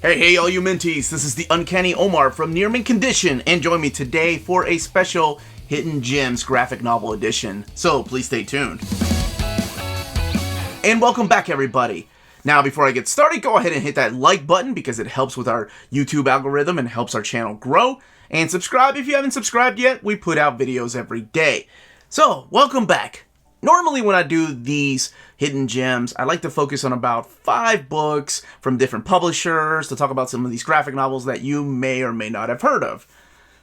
Hey, all you mentees, this is the Uncanny Omar from Near Mint Condition, and join me today for a special Hidden Gems graphic novel edition, so please stay tuned. And welcome back, everybody. Now, before I get started, go ahead and hit that like button because it helps with our YouTube algorithm and helps our channel grow, and subscribe if you haven't subscribed yet. We put out videos every day. So, welcome back. Normally when I do these hidden gems, I like to focus on about 5 books from different publishers to talk about some of these graphic novels that you may or may not have heard of.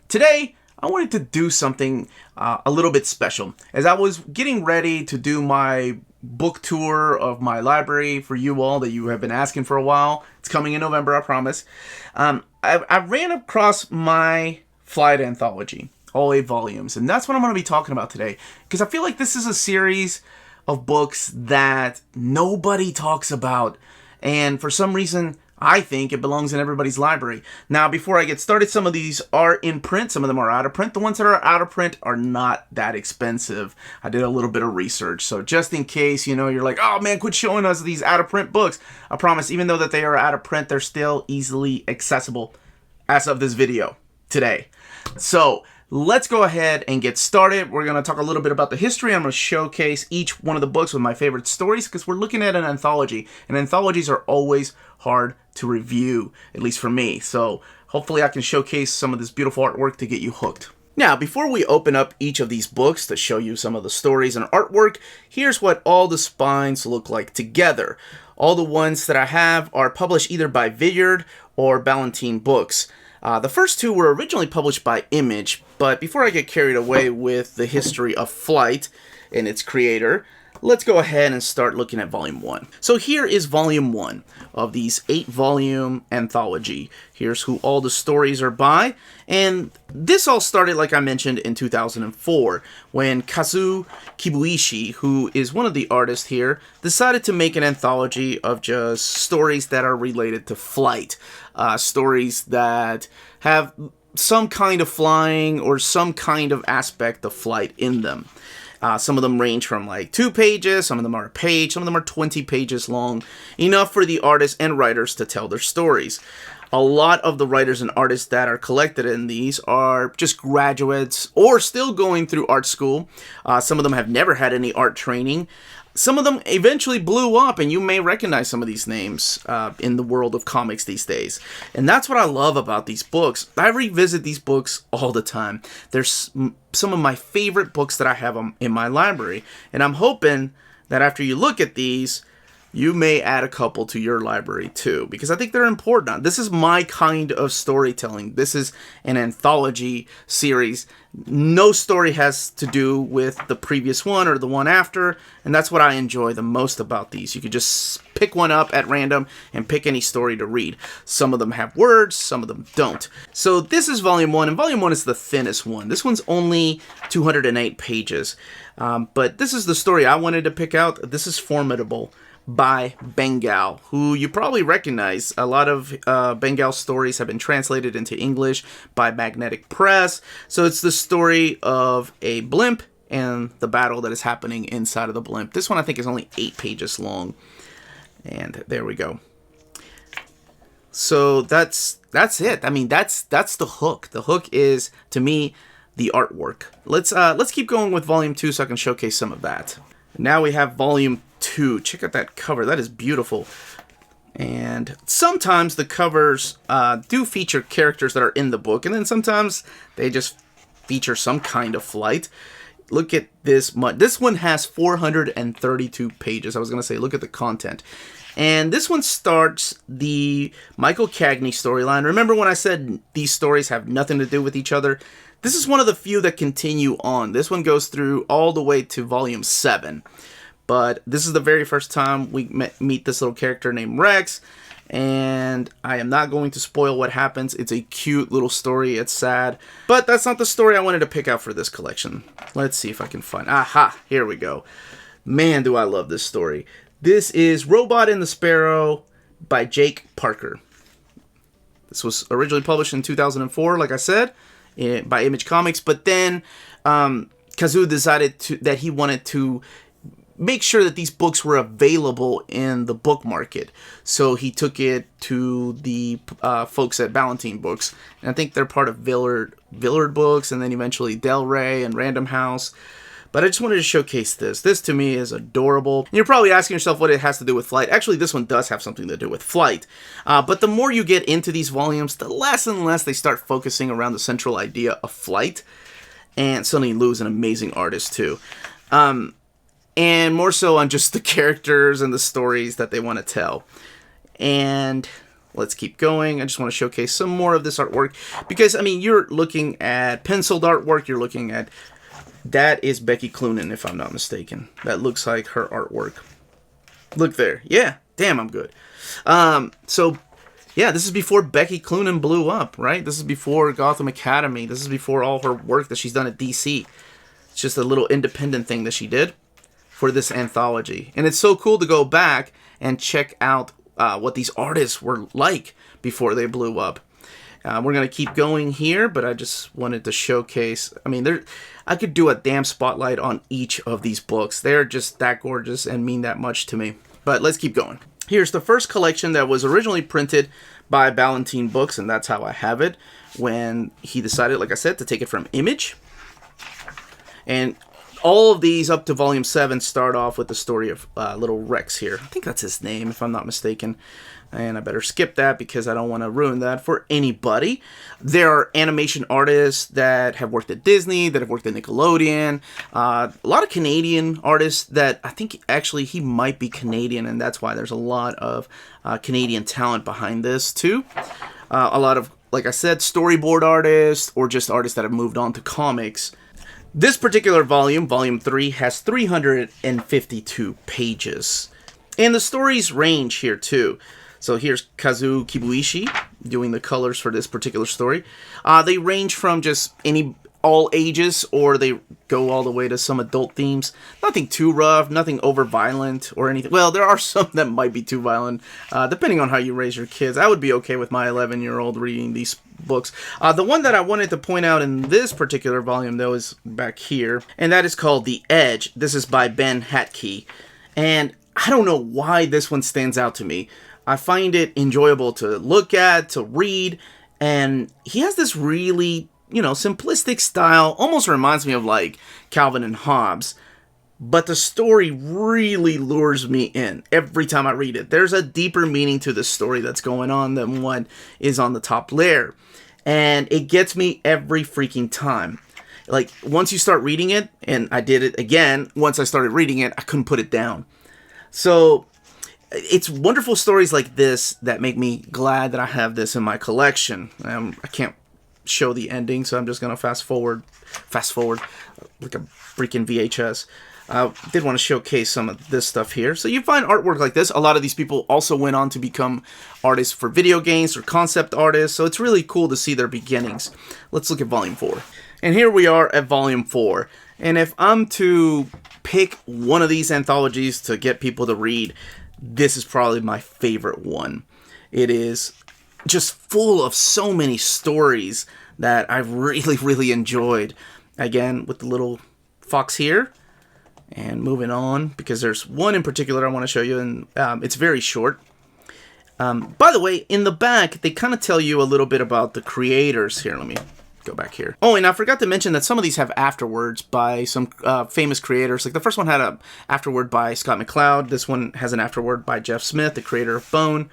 Today, I wanted to do something a little bit special. As I was getting ready to do my book tour of my library for you all that you have been asking for a while, it's coming in November, I promise, I ran across my Flight Anthology. All 8 volumes, and that's what I'm going to be talking about today, because I feel like this is a series of books that nobody talks about, and for some reason I think it belongs in everybody's library. Now, before I get started, some of these are in print, some of them are out of print. The ones that are out of print are not that expensive. I did a little bit of research, so just in case, you're like, oh man, quit showing us these out of print books. I promise, even though that they are out of print, they're still easily accessible as of this video today. So let's go ahead and get started. We're going to talk a little bit about the history. I'm going to showcase each one of the books with my favorite stories because we're looking at an anthology, and anthologies are always hard to review, at least for me. So hopefully I can showcase some of this beautiful artwork to get you hooked. Now, before we open up each of these books to show you some of the stories and artwork, here's what all the spines look like together. All the ones that I have are published either by Vidyard or Ballantine Books. The first 2 were originally published by Image, but before I get carried away with the history of Flight and its creator, let's go ahead and start looking at Volume 1. So here is Volume 1 of these 8-volume anthology. Here's who all the stories are by, and this all started, like I mentioned, in 2004, when Kazu Kibuishi, who is one of the artists here, decided to make an anthology of just stories that are related to flight. Stories that have some kind of flying or some kind of aspect of flight in them. Some of them range from like 2 pages, some of them are a page, some of them are 20 pages long, enough for the artists and writers to tell their stories. A lot of the writers and artists that are collected in these are just graduates or still going through art school. Some of them have never had any art training. Some of them eventually blew up, and you may recognize some of these names in the world of comics these days. And that's what I love about these books. I revisit these books all the time. There's some of my favorite books that I have in my library, and I'm hoping that after you look at these, you may add a couple to your library too, because I think they're important. This is my kind of storytelling. This is an anthology series. No story has to do with the previous one or the one after, and that's what I enjoy the most about these. You could just pick one up at random and pick any story to read. Some of them have words, some of them don't. So this is Volume 1, and Volume 1 is the thinnest one. This one's only 208 pages, but this is the story I wanted to pick out. This is Formidable by Bengal, who you probably recognize. A lot of Bengal stories have been translated into English by Magnetic Press. So it's the story of a blimp and the battle that is happening inside of the blimp. This one I think is only 8 pages long. And there we go. So that's it. I mean, that's the hook. The hook is, to me, the artwork. Let's keep going with Volume 2 so I can showcase some of that. Now we have Volume 2. Check out that cover. That is beautiful. And sometimes the covers do feature characters that are in the book, and then sometimes they just feature some kind of flight. Look at this. This one has 432 pages. I was going to say, look at the content. And this one starts the Michael Cagney storyline. Remember when I said these stories have nothing to do with each other? This is one of the few that continue on. This one goes through all the way to Volume 7. But this is the very first time we meet this little character named Rex. And I am not going to spoil what happens. It's a cute little story. It's sad. But that's not the story I wanted to pick out for this collection. Let's see if I can find... Aha! Here we go. Man, do I love this story. This is Robot and the Sparrow by Jake Parker. This was originally published in 2004, like I said, by Image Comics. But then Kazu decided that he wanted to make sure that these books were available in the book market. So he took it to the folks at Ballantine Books. And I think they're part of Villard Books, and then eventually Del Rey and Random House. But I just wanted to showcase this. This, to me, is adorable. And you're probably asking yourself what it has to do with Flight. Actually, this one does have something to do with Flight. But the more you get into these volumes, the less and less they start focusing around the central idea of Flight. And Sonny Liu's an amazing artist, too. And more so on just the characters and the stories that they want to tell. And let's keep going. I just want to showcase some more of this artwork. Because, I mean, you're looking at penciled artwork. You're looking at... That is Becky Cloonan, if I'm not mistaken. That looks like her artwork. Look there. Yeah. Damn, I'm good. So, yeah, this is before Becky Cloonan blew up, right? This is before Gotham Academy. This is before all her work that she's done at DC. It's just a little independent thing that she did for this anthology. And it's so cool to go back and check out what these artists were like before they blew up. We're going to keep going here, but I just wanted to showcase... I mean, I could do a damn spotlight on each of these books. They're just that gorgeous and mean that much to me. But let's keep going. Here's the first collection that was originally printed by Ballantine Books, and that's how I have it, when he decided, like I said, to take it from Image. And all of these up to Volume 7 start off with the story of little Rex here. I think that's his name, if I'm not mistaken. And I better skip that because I don't want to ruin that for anybody. There are animation artists that have worked at Disney, that have worked at Nickelodeon. A lot of Canadian artists that I think actually he might be Canadian, and that's why there's a lot of Canadian talent behind this too. A lot of, like I said, storyboard artists or just artists that have moved on to comics. This particular volume, Volume 3, has 352 pages. And the stories range here too. So here's Kazu Kibuishi doing the colors for this particular story. They range from just all ages, or they go all the way to some adult themes. Nothing too rough, nothing over violent or anything. Well, there are some that might be too violent, depending on how you raise your kids. I would be okay with my 11-year-old reading these books. The one that I wanted to point out in this particular volume, though, is back here, and that is called The Edge. This is by Ben Hatke, and I don't know why this one stands out to me. I find it enjoyable to look at, to read, and he has this really, simplistic style. Almost reminds me of, like, Calvin and Hobbes. But the story really lures me in every time I read it. There's a deeper meaning to the story that's going on than what is on the top layer. And it gets me every freaking time. Like, once you start reading it, and I did it again, once I started reading it, I couldn't put it down. So... it's wonderful stories like this that make me glad that I have this in my collection. I can't show the ending, so I'm just going to fast forward like a freaking VHS. Did want to showcase some of this stuff here. So you find artwork like this. A lot of these people also went on to become artists for video games or concept artists, so it's really cool to see their beginnings. Let's look at Volume 4. And here we are at Volume 4. And if I'm to pick one of these anthologies to get people to read, this is probably my favorite one. It is just full of so many stories that I've really, really enjoyed. Again, with the little fox here. And moving on, because there's one in particular I want to show you, and it's very short. By the way, in the back, they kind of tell you a little bit about the creators here. Let me go back here. Oh, and I forgot to mention that some of these have afterwords by some famous creators. Like the first one had an afterword by Scott McCloud. This one has an afterword by Jeff Smith, the creator of Bone.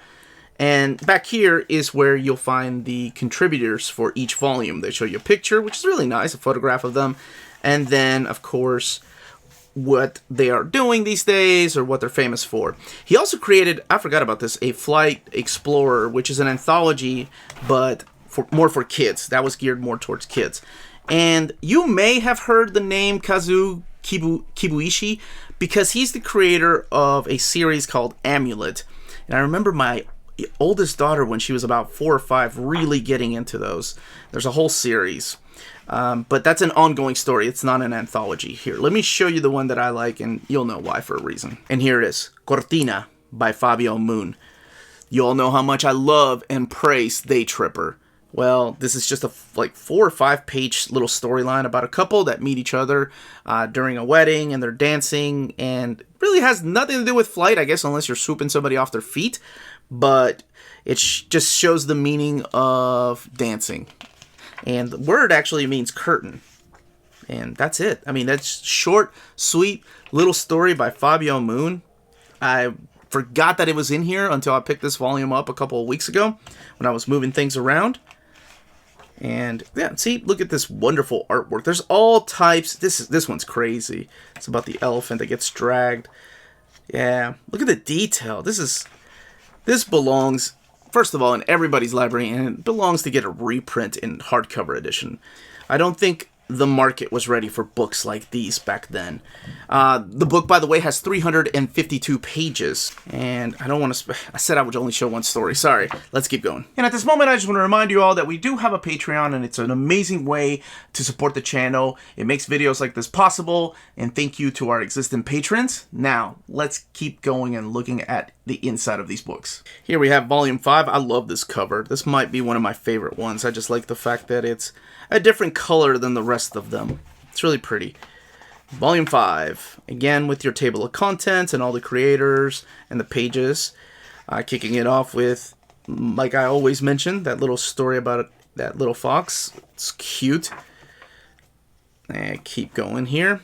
And back here is where you'll find the contributors for each volume. They show you a picture, which is really nice, a photograph of them. And then, of course, what they are doing these days or what they're famous for. He also created, I forgot about this, a Flight Explorer, which is an anthology, but more for kids. That was geared more towards kids. And you may have heard the name Kazu Kibuishi because he's the creator of a series called Amulet. And I remember my oldest daughter, when she was about 4 or 5, really getting into those. There's a whole series. But that's an ongoing story. It's not an anthology. Here, let me show you the one that I like, and you'll know why for a reason. And here it is, Cortina by Fabio Moon. You all know how much I love and praise Day Tripper. Well, this is just a like 4 or 5 page little storyline about a couple that meet each other during a wedding, and they're dancing, and really has nothing to do with flight, I guess, unless you're swooping somebody off their feet. But it just shows the meaning of dancing. And the word actually means curtain. And that's it. I mean, that's short, sweet, little story by Fabio Moon. I forgot that it was in here until I picked this volume up a couple of weeks ago when I was moving things around. And yeah, see, look at this wonderful artwork. There's all types. This one's crazy. It's about the elephant that gets dragged. Yeah, look at the detail. This belongs, first of all, in everybody's library, and it belongs to get a reprint in hardcover edition. I don't think the market was ready for books like these back then. The book, by the way, has 352 pages, and I don't want to... I said I would only show one story. Sorry. Let's keep going. And at this moment, I just want to remind you all that we do have a Patreon, and it's an amazing way to support the channel. It makes videos like this possible, and thank you to our existing patrons. Now, let's keep going and looking at the inside of these books. Here we have Volume 5. I love this cover. This might be one of my favorite ones. I just like the fact that it's a different color than the rest of them. It's really pretty. Volume 5, again with your table of contents and all the creators and the pages. Kicking it off with, like I always mention, that little story about that little fox. It's cute. And keep going here.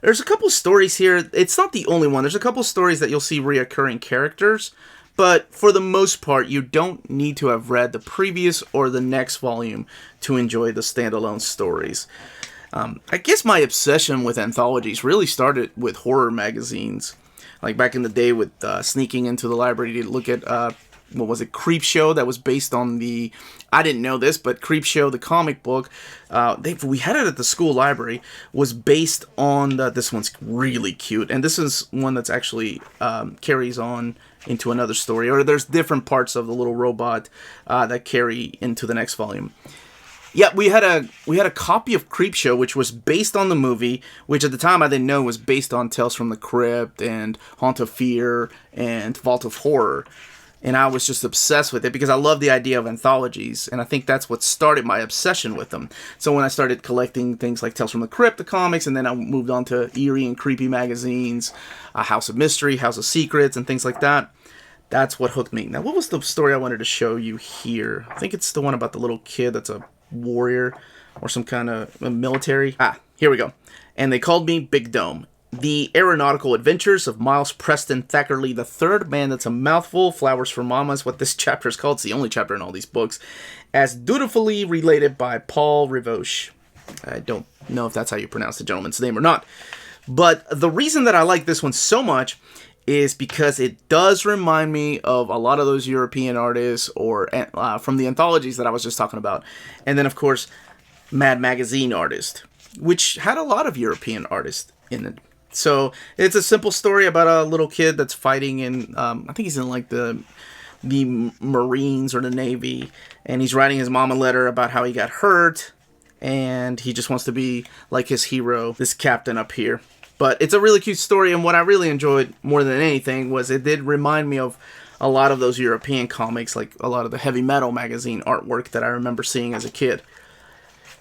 There's a couple stories here. It's not the only one. There's a couple stories that you'll see reoccurring characters. But for the most part, you don't need to have read the previous or the next volume to enjoy the standalone stories. I guess my obsession with anthologies really started with horror magazines. Like back in the day with sneaking into the library to look at, what was it, Creepshow, that was based on the... I didn't know this, but Creepshow, the comic book, we had it at the school library, was based on... this one's really cute, and this is one that's actually carries on into another story, or there's different parts of the little robot that carry into the next volume. Yeah, we had a copy of Creepshow, which was based on the movie, which at the time I didn't know was based on Tales from the Crypt and Haunt of Fear and Vault of Horror. And I was just obsessed with it because I love the idea of anthologies, and I think that's what started my obsession with them. So when I started collecting things like Tales from the Crypt, the comics, and then I moved on to eerie and creepy magazines, House of Mystery, House of Secrets, and things like that, that's what hooked me. Now, what was the story I wanted to show you here? I think it's the one about the little kid that's a warrior or some kind of military. Here we go. And They Called Me Big Dome. The Aeronautical Adventures of Miles Preston Thackeray III. Man, that's a mouthful. Flowers for Mama is what this chapter is called. It's the only chapter in all these books. As dutifully related by Paul Rivoche. I don't know if that's how you pronounce the gentleman's name or not. But the reason that I like this one so much is because it does remind me of a lot of those European artists or from the anthologies that I was just talking about. And then, of course, Mad Magazine artist, which had a lot of European artists in it. So it's a simple story about a little kid that's fighting in, I think he's in like the Marines or the Navy, and he's writing his mom a letter about how he got hurt, and he just wants to be like his hero, this captain up here. But it's a really cute story, and what I really enjoyed more than anything was it did remind me of a lot of those European comics, like a lot of the heavy metal magazine artwork that I remember seeing as a kid.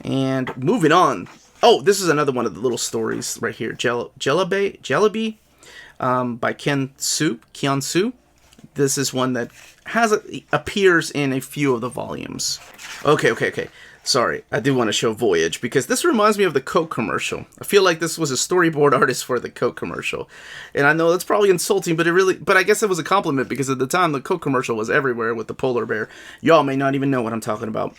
And moving on. Oh, this is another one of the little stories right here. Jellaby by Kian Su. This is one that appears in a few of the volumes. Okay. Sorry, I do want to show Voyage, because this reminds me of the Coke commercial. I feel like this was a storyboard artist for the Coke commercial. And I know that's probably insulting, but I guess it was a compliment, because at the time the Coke commercial was everywhere with the polar bear. Y'all may not even know what I'm talking about.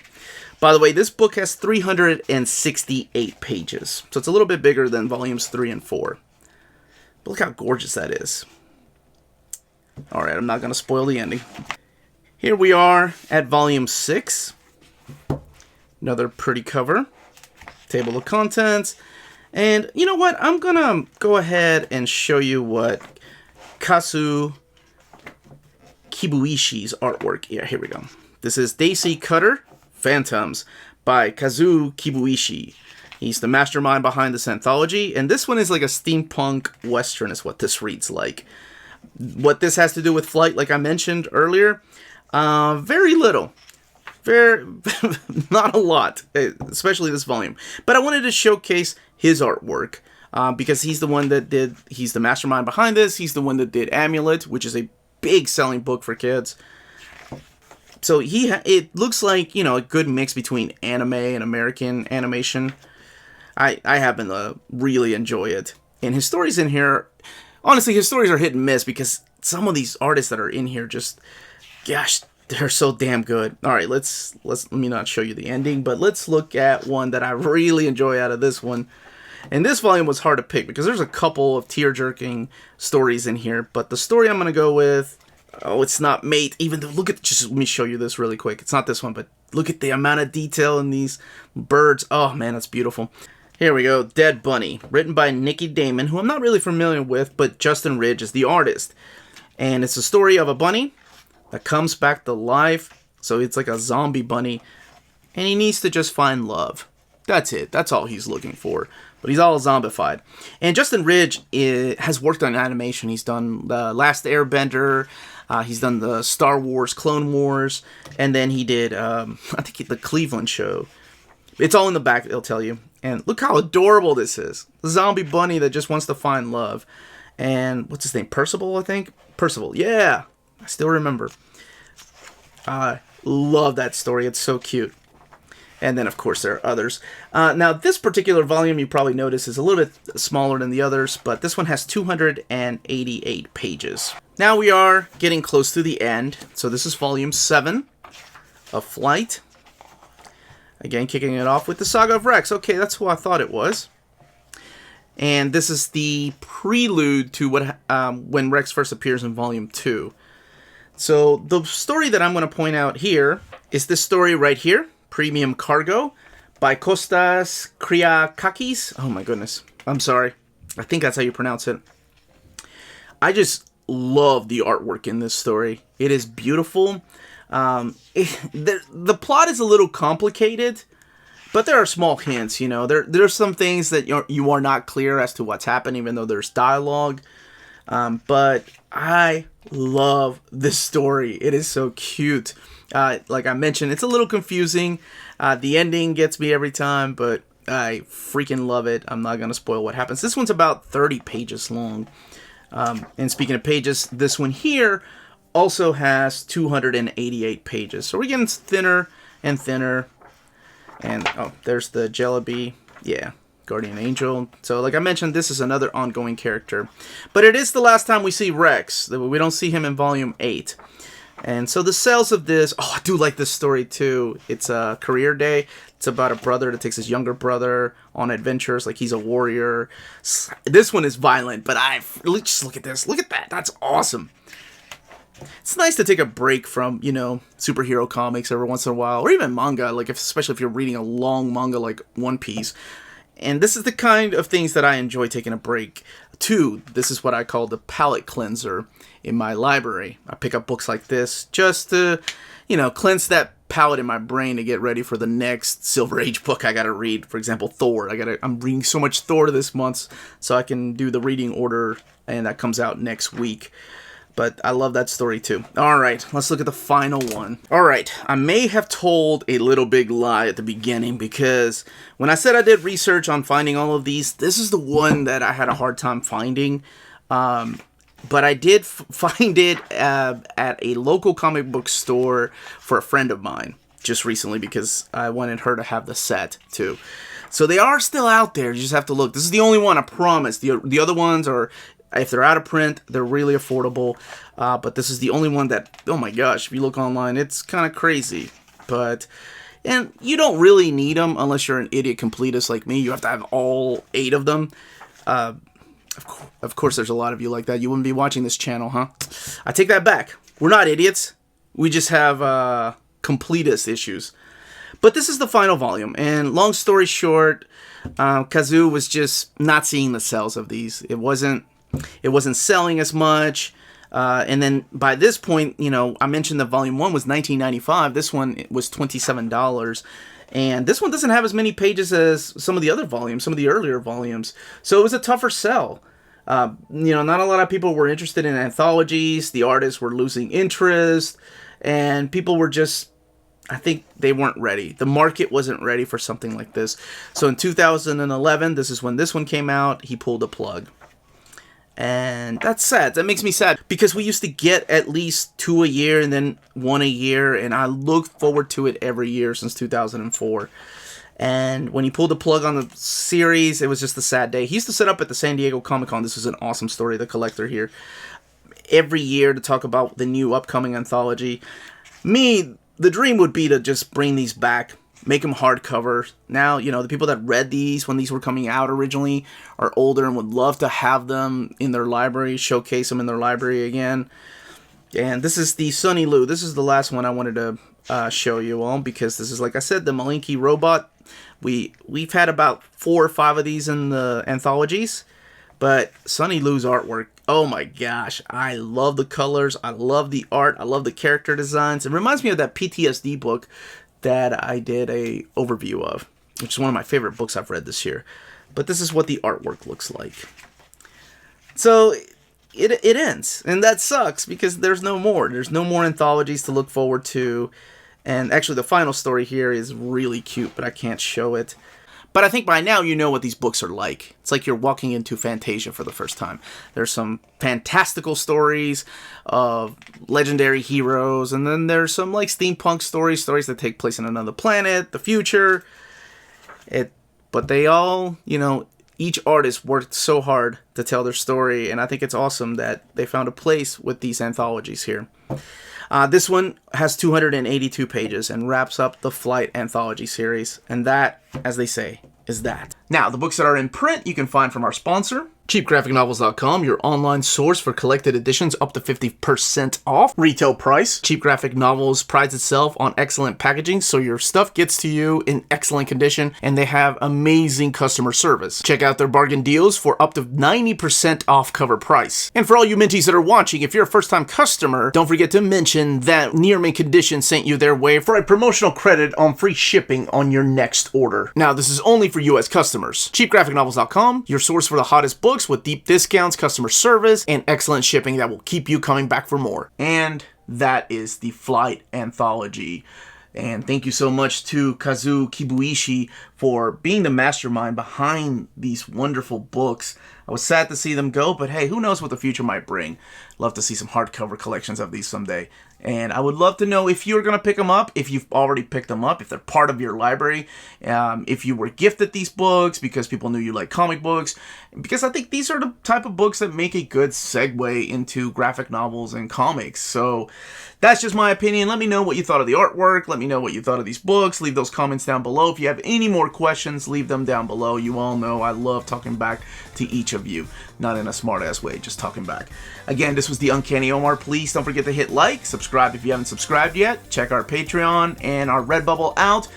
By the way, this book has 368 pages, so it's a little bit bigger than volumes 3 and 4. But look how gorgeous that is. Alright, I'm not going to spoil the ending. Here we are at volume 6. Another pretty cover. Table of contents. And you know what? I'm going to go ahead and show you what Kazu Kibuishi's artwork. Yeah, here we go. This is Desi Cutter Phantoms by Kazu Kibuishi. He's the mastermind behind this anthology, and this one is like a steampunk western is what this reads like. What this has to do with flight, like I mentioned earlier, very little. Very, not a lot, especially this volume. But I wanted to showcase his artwork because he's the one that he's the mastermind behind this. He's the one that did Amulet, which is a big selling book for kids. So it looks like, you know, a good mix between anime and American animation. I happen to really enjoy it. And his stories in here, honestly, his stories are hit and miss because some of these artists that are in here just, gosh, they're so damn good. All right, let me not show you the ending, but let's look at one that I really enjoy out of this one. And this volume was hard to pick because there's a couple of tear-jerking stories in here, but the story I'm going to go with, oh, it's not Mate. Even though, just let me show you this really quick. It's not this one, but look at the amount of detail in these birds. Oh, man, that's beautiful. Here we go, Dead Bunny, written by Nikki Damon, who I'm not really familiar with, but Justin Ridge is the artist. And it's a story of a bunny that comes back to life. So it's like a zombie bunny. And he needs to just find love. That's it. That's all he's looking for. But he's all zombified. And Justin Ridge has worked on animation. He's done The Last Airbender. He's done the Star Wars, Clone Wars. And then he did, I think, the Cleveland show. It's all in the back, it'll tell you. And look how adorable this is. The zombie bunny that just wants to find love. And what's his name? Percival, I think? Percival, yeah. I still remember. I love that story. It's so cute. And then, of course, there are others. Now, this particular volume, you probably notice, is a little bit smaller than the others, but this one has 288 pages. Now we are getting close to the end. So this is volume 7 of Flight. Again, kicking it off with the Saga of Rex. Okay, that's who I thought it was. And this is the prelude to what when Rex first appears in volume 2. So the story that I'm going to point out here is this story right here, Premium Cargo, by Kostas Kriakakis. Oh my goodness. I'm sorry. I think that's how you pronounce it. I just love the artwork in this story. It is beautiful. The plot is a little complicated, but there are small hints, you know. There's some things that you are not clear as to what's happening, even though there's dialogue. But I love this story. It is so cute. Like I mentioned, it's a little confusing. The ending gets me every time, but I freaking love it. I'm not going to spoil what happens. This one's about 30 pages long. And speaking of pages, this one here also has 288 pages. So we're getting thinner and thinner. And, oh, there's the Jellyby. Yeah, Guardian Angel. So, like I mentioned, this is another ongoing character. But it is the last time we see Rex. We don't see him in Volume 8. And so the sales of this... Oh, I do like this story, too. It's a career day. It's about a brother that takes his younger brother on adventures. Like, he's a warrior. This one is violent, but just look at this. Look at that. That's awesome. It's nice to take a break from, you know, superhero comics every once in a while, or even manga, like especially if you're reading a long manga like One Piece. And this is the kind of things that I enjoy taking a break to. This is what I call the palate cleanser in my library. I pick up books like this just to, you know, cleanse that palate in my brain to get ready for the next Silver Age book I gotta read. For example, Thor. I'm reading so much Thor this month, so I can do the reading order, and that comes out next week. But I love that story too. Alright, let's look at the final one. Alright, I may have told a little big lie at the beginning because when I said I did research on finding all of these, this is the one that I had a hard time finding. But I did find it at a local comic book store for a friend of mine just recently because I wanted her to have the set too. So they are still out there. You just have to look. This is the only one, I promise. The other ones are... If they're out of print, they're really affordable. But this is the only one that, oh my gosh, if you look online, it's kind of crazy. And you don't really need them unless you're an idiot completist like me. You have to have all 8 of them. Of course, there's a lot of you like that. You wouldn't be watching this channel, huh? I take that back. We're not idiots. We just have completist issues. But this is the final volume. And long story short, Kazu was just not seeing the sales of these. It wasn't selling as much, and then by this point, you know, I mentioned that Volume 1 was $19.95. This one was $27, and this one doesn't have as many pages as some of the other volumes, some of the earlier volumes, so it was a tougher sell. You know, not a lot of people were interested in anthologies, the artists were losing interest, and people were just, I think they weren't ready. The market wasn't ready for something like this. So in 2011, this is when this one came out, he pulled the plug. And that's sad. That makes me sad because we used to get at least 2 a year and then 1 a year, and I looked forward to it every year since 2004. And when he pulled the plug on the series, it was just a sad day. He used to set up at the San Diego Comic-Con. This is an awesome story, The Collector here. Every year to talk about the new upcoming anthology. The dream would be to just bring these back, make them hardcover. Now, you know, the people that read these when these were coming out originally are older and would love to have them in their library, showcase them in their library again. And this is the Sunny Lou. This is the last one I wanted to show you all because this is, like I said, the Malinky robot. We've had about 4 or 5 of these in the anthologies, but Sunny Lou's artwork, oh my gosh, I love the colors, I love the art, I love the character designs. It reminds me of that PTSD book that I did a overview of, which is one of my favorite books I've read this year. But this is what the artwork looks like. So it ends, and that sucks because there's no more. There's no more anthologies to look forward to. And actually the final story here is really cute, but I can't show it. But I think by now you know what these books are like. It's like you're walking into Fantasia for the first time. There's some fantastical stories of legendary heroes, and then there's some like steampunk stories that take place in another planet, the future. But they all, you know, each artist worked so hard to tell their story, and I think it's awesome that they found a place with these anthologies here. This one has 282 pages and wraps up the Flight Anthology series. And that, as they say, is that. Now, the books that are in print you can find from our sponsor, CheapGraphicNovels.com, your online source for collected editions up to 50% off retail price. Cheap Graphic Novels prides itself on excellent packaging, so your stuff gets to you in excellent condition, and they have amazing customer service. Check out their bargain deals for up to 90% off cover price. And for all you Minties that are watching, if you're a first-time customer, don't forget to mention that Near Mint Condition sent you their way for a promotional credit on free shipping on your next order. Now, this is only for U.S. customers. CheapGraphicNovels.com, your source for the hottest books with deep discounts, customer service, and excellent shipping that will keep you coming back for more. And that is the Flight Anthology. And thank you so much to Kazu Kibuishi for being the mastermind behind these wonderful books. I was sad to see them go, but hey, who knows what the future might bring. Love to see some hardcover collections of these someday. And I would love to know if you're going to pick them up, if you've already picked them up, if they're part of your library, if you were gifted these books because people knew you like comic books. Because I think these are the type of books that make a good segue into graphic novels and comics. So that's just my opinion. Let me know what you thought of the artwork. Let me know what you thought of these books. Leave those comments down below. If you have any more questions, leave them down below. You all know I love talking back to each of you. Not in a smart-ass way, just talking back. Again, this was the Uncanny Omar. Please don't forget to hit like, subscribe if you haven't subscribed yet. Check our Patreon and our Redbubble out.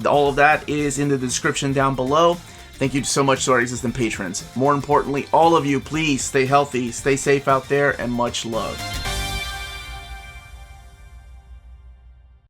All of that is in the description down below. Thank you so much to our existing patrons. More importantly, all of you, please stay healthy, stay safe out there, and much love.